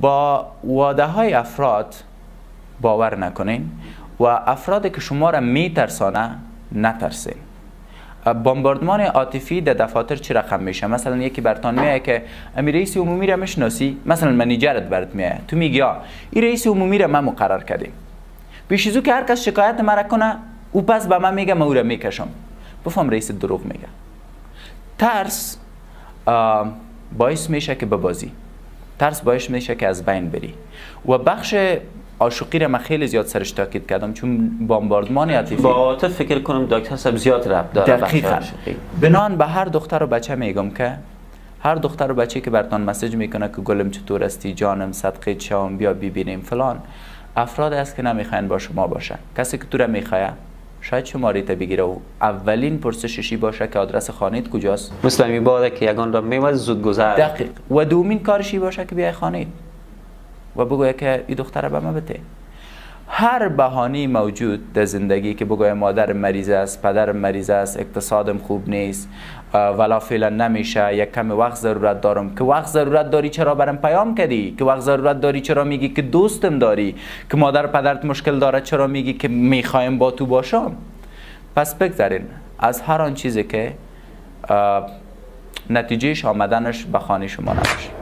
با واده های افراد باور نکنین و افرادی که شما را میترسانه نترسین. بمباردمان عاطفی در دفاتر چی رقم میشه؟ مثلا یکی برتان میگه که امی رئیس عمومی را میشناسی، مثلا منیجرت برات میگه، تو میگی یا این رئیس عمومی را ما مقرر کردیم، پیش از او که هر کس شکایت مرا کنه او پس به من میگه من او را میکشم، بفهم رئیس دروغ میگه. ترس باعث میشه که ببازی، ترس باعث میشه که از بین بری. و بخش عاشقی را من خیلی زیاد سرش تاکید کردم، چون بمباردمان عاطفی با عاطفه فکر کنم دکتر صاحب زیاد ربط داره. دقیقاً. بنان به هر دختر و بچه میگم که هر دختر و بچه که براتون مسیج میکنه که گلم چطور استی، جانم، صدقه شام، بیا ببینیم فلان، افراد است که نمیخواین با شما باشه. کسی که تو را میخواه شاید شماریت بگیره و اولین پرسششی باشه که آدرس خانه‌ت کجاست. مثل این باده که یگان را میواد زود گذر. دقیق. و دومین کارشی باشه که بیای خانه‌ت و بگویه که این دختره به من بده. هر بهانه‌ای موجود در زندگی که بگویه مادر مریض است، پدر مریض است، اقتصادم خوب نیست، ولا فعلا نمیشه، یک کم وقت ضرورت دارم. که وقت ضرورت داری چرا برام پیام کردی؟ که وقت ضرورت داری چرا میگی که دوستم داری؟ که مادر پدرت مشکل داره چرا میگی که میخوایم با تو باشم؟ پس بگذارین از هر آن چیزی که نتیجهش آمدنش به خانه شما نباشه.